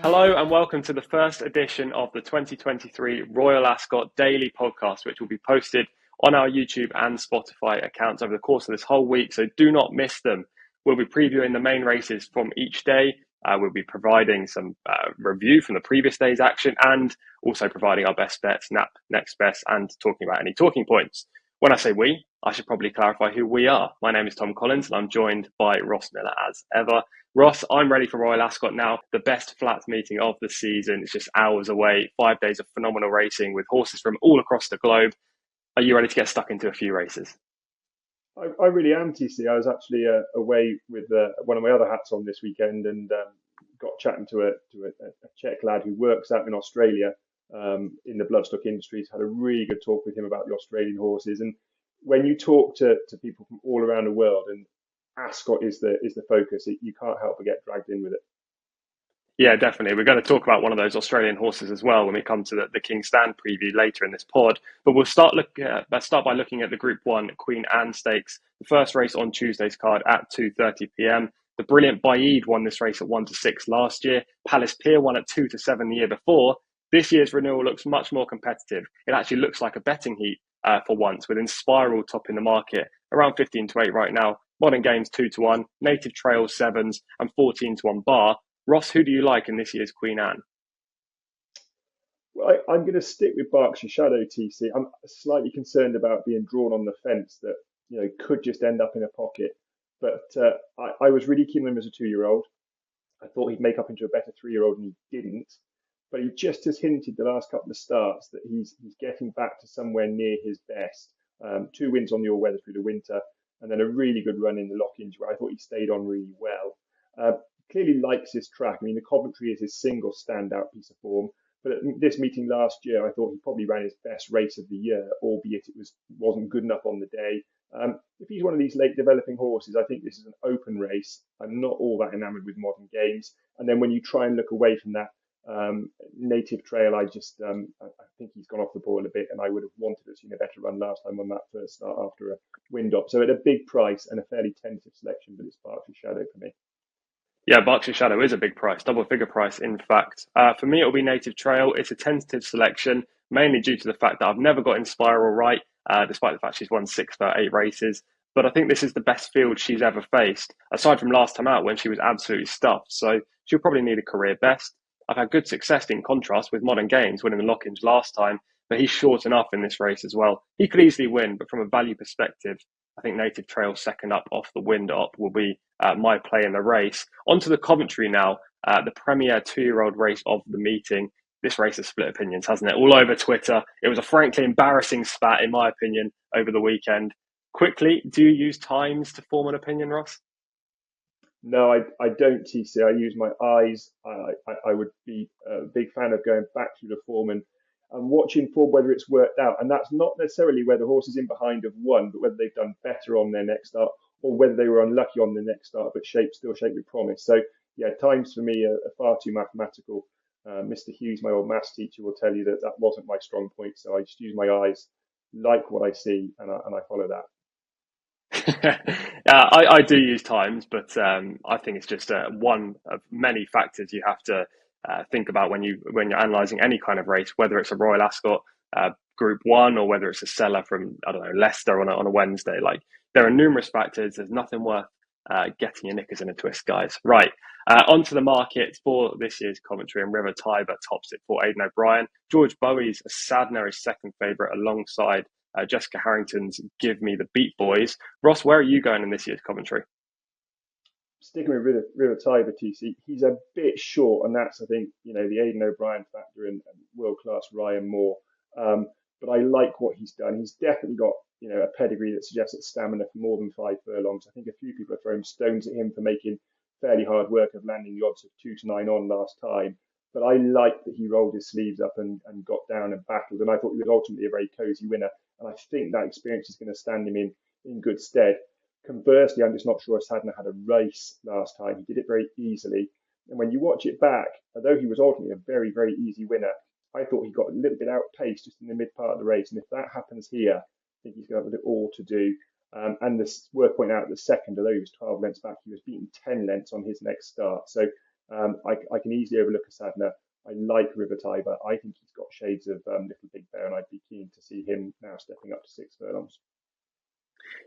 Hello and welcome to the first edition of the 2023 Royal Ascot Daily Podcast, which will be posted on our YouTube and Spotify accounts over the course of this whole week, so do not miss them. We'll be previewing the main races from each day. We'll be providing some review from the previous day's action and also providing our best bets, next best, and talking about any talking points. When I say we, I should probably clarify who we are. My name is Tom Collins and I'm joined by Ross Millar as ever. Ross, I'm ready for Royal Ascot now. The best flat meeting of the season. It's just hours away. 5 days of phenomenal racing with horses from all across the globe. Are you ready to get stuck into a few races? I really am, TC. I was actually away with one of my other hats on this weekend and got chatting to a Czech lad who works out in Australia in the bloodstock industries. Had a really good talk with him about the Australian horses. And when you talk to people from all around the world, and Ascot is the focus, you can't help but get dragged in with it. Yeah, definitely. We're going to talk about one of those Australian horses as well when we come to the King's Stand preview later in this pod. But we'll start by looking at the Group 1 Queen Anne Stakes, the first race on Tuesday's card at 2:30 p.m. The brilliant Baid won this race at 1-6 last year. Palace Pier won at 2-7 the year before. This year's renewal looks much more competitive. It actually looks like a betting heat for once, with Inspiral topping the market around 15-8 right now. Modern Games 2-1, Native Trail 7s, and 14-1 Bar. Ross, who do you like in this year's Queen Anne? Well, I'm going to stick with Berkshire Shadow, TC. I'm slightly concerned about being drawn on the fence that could just end up in a pocket. But I was really keen on him as a 2-year-old. I thought he'd make up into a better 3-year-old, and he didn't. But he just has hinted the last couple of starts that he's getting back to somewhere near his best. 2 wins on the all-weather through the winter, and then a really good run in the Lock-Inge where I thought he stayed on really well. Clearly likes his track. I mean, the Coventry is his single standout piece of form. But at this meeting last year, I thought he probably ran his best race of the year, albeit wasn't good enough on the day. If he's one of these late developing horses, I think this is an open race. I'm not all that enamoured with Modern Games. And then when you try and look away from that Native Trail, I think he's gone off the ball a bit, and I would have wanted to have seen a better run last time on that first start after a wind up. So at a big price and a fairly tentative selection, but it's Berkshire Shadow for me. Yeah, Berkshire Shadow is a big price, double figure price, in fact. For me, it'll be Native Trail. It's a tentative selection, mainly due to the fact that I've never got Inspiral right, despite the fact she's won 6 out of 8 races. But I think this is the best field she's ever faced, aside from last time out when she was absolutely stuffed. So she'll probably need a career best. I've had good success in contrast with Modern Games, winning the Lock-Inge last time, but he's short enough in this race as well. He could easily win, but from a value perspective, I think Native Trail second up off the wind up will be my play in the race. Onto the Coventry now, the premier 2-year-old race of the meeting. This race has split opinions, hasn't it? All over Twitter. It was a frankly embarrassing spat, in my opinion, over the weekend. Quickly, do you use times to form an opinion, Ross? No, I don't, TC. I use my eyes. I would be a big fan of going back through the form and watching for whether it's worked out. And that's not necessarily where the horses in behind have won, but whether they've done better on their next start or whether they were unlucky on the next start, but still shaped with promise. So, yeah, times for me are far too mathematical. Mr. Hughes, my old maths teacher, will tell you that that wasn't my strong point. So I just use my eyes, like what I see, and I follow that. I do use times, but I think it's just one of many factors you have to think about when you're analysing any kind of race, whether it's a Royal Ascot Group 1 or whether it's a seller from, I don't know, Leicester on a Wednesday. Like, there are numerous factors. There's nothing worth getting your knickers in a twist, guys. Right, onto the market for this year's Coventry, and River Tiber tops it for Aidan O'Brien. George Bowie's a Sadner is second favourite alongside Jessica Harrington's Give Me the Beat Boys. Ross, where are you going in this year's Coventry? Sticking with River Tiber, TC, he's a bit short, and that's, I think, the Aidan O'Brien factor and world class Ryan Moore. But I like what he's done. He's definitely got a pedigree that suggests that stamina for more than 5 furlongs. I think a few people are throwing stones at him for making fairly hard work of landing the odds of 2-9 on last time. But I like that he rolled his sleeves up and got down and battled. And I thought he was ultimately a very cosy winner. And I think that experience is going to stand him in good stead. Conversely, I'm just not sure Sadner had a race last time. He did it very easily. And when you watch it back, although he was ultimately a very, very easy winner, I thought he got a little bit outpaced just in the mid part of the race. And if that happens here, I think he's going to have it all to do. And this worth pointing out the second, although he was 12 lengths back, he was beaten 10 lengths on his next start. So I can easily overlook a Sadner. I like River Tiber. I think he's got shades of Little Big Bear, and I'd be keen to see him now stepping up to 6 furlongs.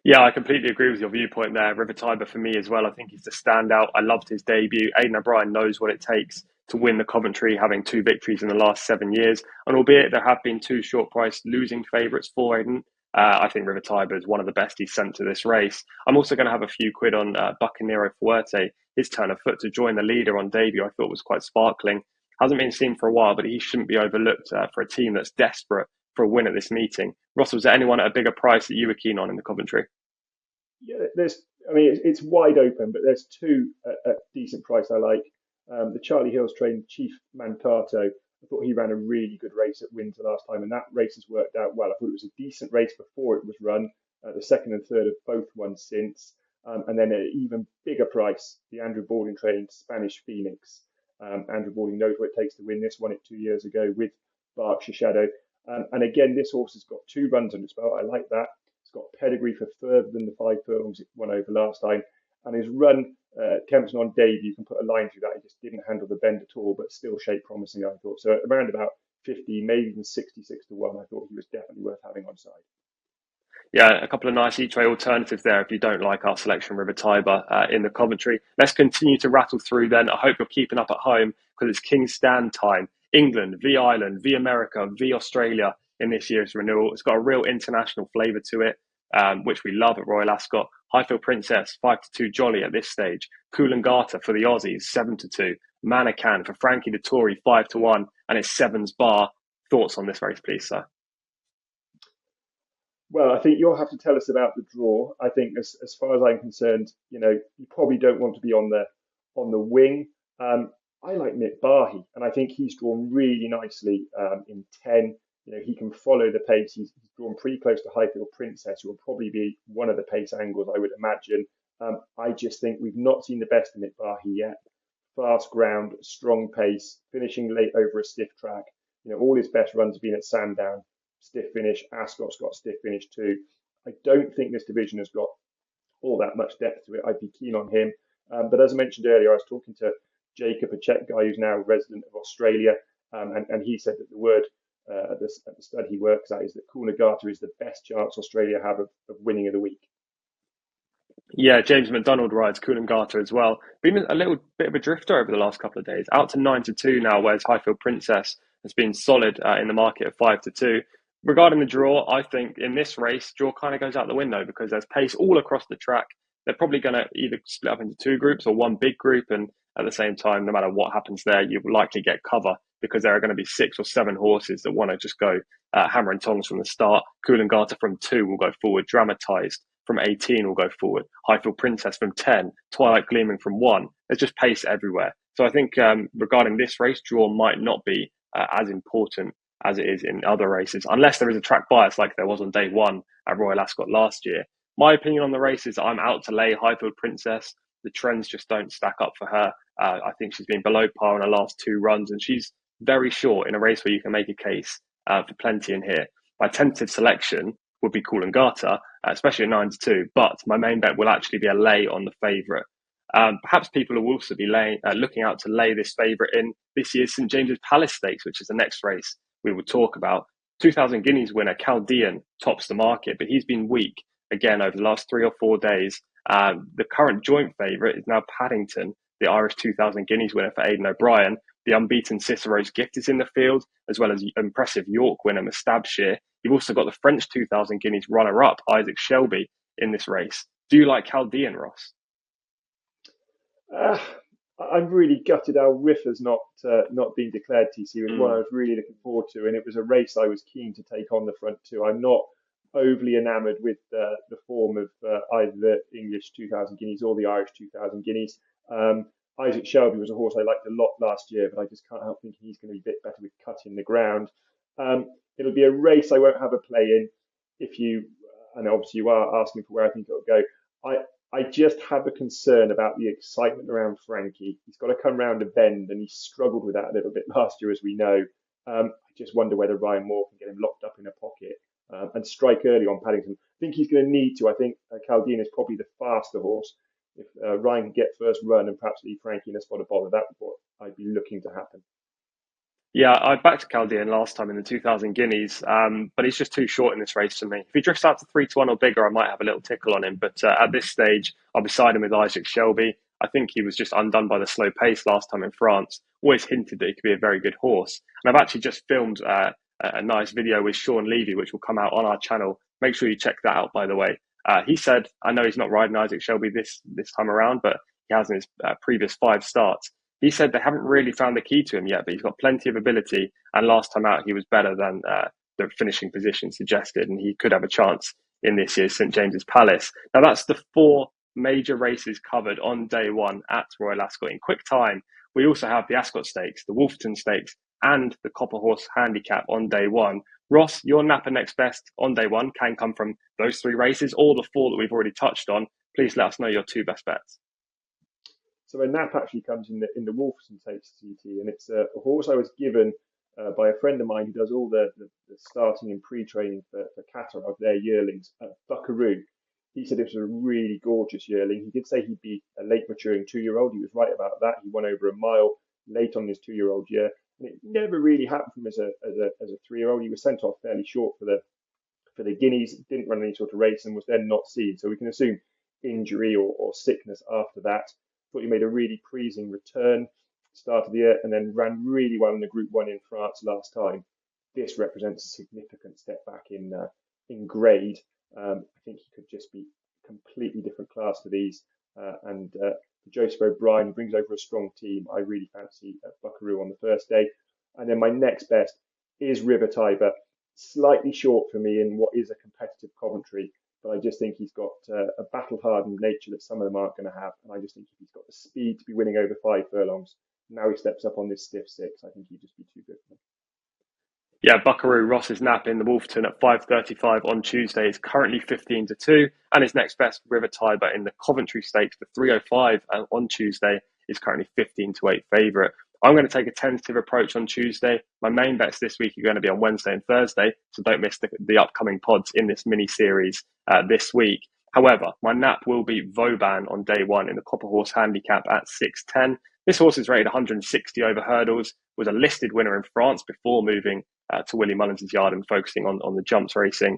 Yeah, I completely agree with your viewpoint there. River Tiber for me as well. I think he's the standout. I loved his debut. Aidan O'Brien knows what it takes to win the Coventry, having 2 victories in the last 7 years. And albeit there have been two short price losing favourites for Aidan, I think River Tiber is one of the best he's sent to this race. I'm also going to have a few quid on Bucanero Fuerte. His turn of foot to join the leader on debut I thought was quite sparkling. Hasn't been seen for a while, but he shouldn't be overlooked for a team that's desperate for a win at this meeting. Ross, was there anyone at a bigger price that you were keen on in the Coventry? Yeah, I mean, it's wide open, but there's two at decent price I like. The Charlie Hills trained Chief Mankato. I thought he ran a really good race at Windsor last time, and that race has worked out well. I thought it was a decent race before it was run. The second and third have both won since. And then at an even bigger price, the Andrew Balding trained Spanish Phoenix. Andrew Balding knows what it takes to win this. Won it 2 years ago with Berkshire Shadow. And again, this horse has got 2 runs under its belt. I like that. It's got pedigree for further than the 5 furlongs it won over last time. And his run, Kempton on debut, you can put a line through that. He just didn't handle the bend at all, but still shaped promising, I thought. So around about 50, maybe even 66 to 1, I thought he was definitely worth having on side. Yeah, a couple of nice each way alternatives there if you don't like our selection River Tiber in the Coventry. Let's continue to rattle through then. I hope you're keeping up at home because it's King's Stand time. England, v Ireland, v America, v Australia in this year's renewal. It's got a real international flavour to it, which we love at Royal Ascot. Highfield Princess, 5-2 Jolly at this stage. Coolangatta for the Aussies, 7-2. Manakan for Frankie Dettori, 5-1. And it's Sevens Bar. Thoughts on this race, please, sir? Well, I think you'll have to tell us about the draw. I think, as far as I'm concerned, you probably don't want to be on the wing. I like Mick Barhy, and I think he's drawn really nicely in 10. He can follow the pace. He's drawn pretty close to Highfield Princess, who will probably be one of the pace angles, I would imagine. I just think we've not seen the best of Mick Barhy yet. Fast ground, strong pace, finishing late over a stiff track. All his best runs have been at Sandown, stiff finish. Ascot's got stiff finish too. I don't think this division has got all that much depth to it. I'd be keen on him. But as I mentioned earlier, I was talking to Jacob, a Czech guy who's now a resident of Australia, and he said that the word at the stud he works at is that Coolangatta is the best chance Australia have of winning of the week. Yeah, James McDonald rides Coolangatta as well. Been a little bit of a drifter over the last couple of days. Out to 9-2 now, whereas Highfield Princess has been solid in the market at 5-2. Regarding the draw, I think in this race, draw kind of goes out the window because there's pace all across the track. They're probably going to either split up into two groups or one big group. And at the same time, no matter what happens there, you will likely get cover because there are going to be 6 or 7 horses that want to just go hammer and tongs from the start. Coolangatta from 2 will go forward, dramatised from 18 will go forward. Highfield Princess from 10, Twilight Gleaming from 1. There's just pace everywhere. So I think regarding this race, draw might not be as important as it is in other races, unless there is a track bias like there was on day one at Royal Ascot last year. My opinion on the race is I'm out to lay Highfield Princess. The trends just don't stack up for her. I think she's been below par in her last 2 runs, and she's very short in a race where you can make a case for plenty in here. My tentative selection would be Coolangatta, especially at 9-2. But my main bet will actually be a lay on the favourite. Perhaps people will also be looking out to lay this favourite in this year's St James's Palace Stakes, which is the next race we will talk about. 2,000 guineas winner Chaldean tops the market, but he's been weak again over the last 3 or 4 days. The current joint favourite is now Paddington, the Irish 2,000 guineas winner for Aidan O'Brien. The unbeaten Cicero's Gift is in the field, as well as impressive York winner Mustabshir. You've also got the French 2,000 guineas runner-up, Isaac Shelby, in this race. Do you like Chaldean, Ross? Uh, I'm really gutted how Riff has not been declared TC. It was one I was really looking forward to, and it was a race I was keen to take on the front too. I'm not overly enamoured with the form of either the English 2,000 guineas or the Irish 2,000 guineas. Isaac Shelby was a horse I liked a lot last year, but I just can't help thinking he's going to be a bit better with cutting the ground. It'll be a race I won't have a play in. If you, and obviously you are asking for where I think it'll go. I just have a concern about the excitement around Frankie. He's got to come round a bend, and he struggled with that a little bit last year, as we know. I just wonder whether Ryan Moore can get him locked up in a pocket and strike early on Paddington. I think he's going to need to. I think Chaldean is probably the faster horse. if Ryan can get first run and perhaps leave Frankie in a spot of bother, that would what I'd be looking to happen. Yeah, I backed Chaldean last time in the 2000 guineas, but he's just too short in this race for me. If he drifts out to 3-1 or bigger, I might have a little tickle on him. But at this stage, I'll be siding with Isaac Shelby. I think he was just undone by the slow pace last time in France. Always hinted that he could be a very good horse. And I've actually just filmed a nice video with Sean Levy, which will come out on our channel. Make sure you check that out, by the way. He said, I know he's not riding Isaac Shelby this time around, but he has in his previous 5 starts. He said they haven't really found the key to him yet, but he's got plenty of ability. And last time out, he was better than the finishing position suggested, and he could have a chance in this year's St James's Palace. Now, that's the 4 major races covered on day 1 at Royal Ascot in quick time. We also have the Ascot Stakes, the Wolferton Stakes, and the Copper Horse Handicap on day 1. Ross, your Napa next best on day 1 can come from those 3 races, or the 4 that we've already touched on. Please let us know your 2 best bets. So a nap actually comes in the Wolferton Stakes TT, and it's a horse I was given by a friend of mine who does all the starting and pre-training for Qatar of their yearlings at Buckaroo. He said it was a really gorgeous yearling. He did say he'd be a late maturing 2-year-old. He was right about that. He won over a mile late on his 2-year-old year, and it never really happened for him as a 3-year-old. He was sent off fairly short for the Guineas, didn't run any sort of race, and was then not seen. So we can assume injury or sickness after that. Thought he made a really pleasing return start of the year, and then ran really well in the Group 1 in France last time. This represents a significant step back in grade. I think he could just be a completely different class to these. And Joseph O'Brien brings over a strong team. I really fancy Buckaroo on the first day. And then my next best is River Tiber. Slightly short for me in what is a competitive Coventry, but I just think he's got a battle-hardened nature that some of them aren't going to have. And I just think if he's got the speed to be winning over 5 furlongs, now he steps up on this stiff 6, I think he'd just be too good for him. Yeah, Buckaroo, Ross's nap in the Wolferton at 5:35 on Tuesday is currently 15-2, and his next best, River Tiber, in the Coventry Stakes for 3:05 on Tuesday is currently 15-8 favourite. I'm going to take a tentative approach on Tuesday. My main bets this week are going to be on Wednesday and Thursday, so don't miss the upcoming pods in this mini-series this week. However, my nap will be Vauban on day 1 in the Copper Horse Handicap at 6:10. This horse is rated 160 over hurdles, was a listed winner in France before moving to Willie Mullins' yard and focusing on the jumps racing.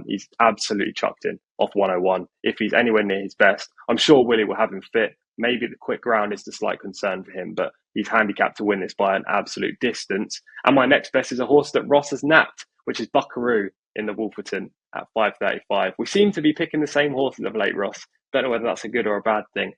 He's absolutely chucked in off 101. If he's anywhere near his best, I'm sure Willie will have him fit. Maybe the quick ground is the slight concern for him, but he's handicapped to win this by an absolute distance. And my next best is a horse that Ross has napped, which is Buckaroo in the Wolferton at 5:35. We seem to be picking the same horses of late, Ross. Don't know whether that's a good or a bad thing.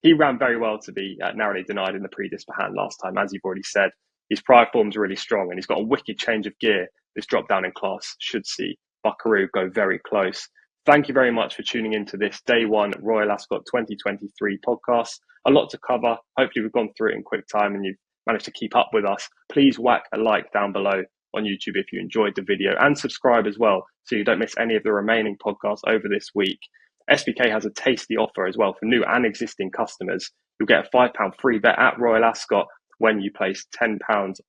He ran very well to be narrowly denied in the Prix d'Ispahan last time, as you've already said. His prior form's really strong, and he's got a wicked change of gear. This drop down in class should see Buckaroo go very close. Thank you very much for tuning into this Day 1 Royal Ascot 2023 podcast. A lot to cover. Hopefully we've gone through it in quick time and you've managed to keep up with us. Please whack a like down below on YouTube if you enjoyed the video, and subscribe as well so you don't miss any of the remaining podcasts over this week. SBK has a tasty offer as well for new and existing customers. You'll get a £5 free bet at Royal Ascot when you place £10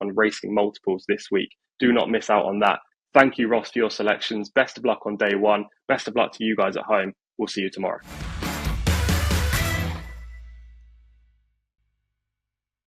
on racing multiples this week. Do not miss out on that. Thank you, Ross, for your selections. Best of luck on day 1. Best of luck to you guys at home. We'll see you tomorrow.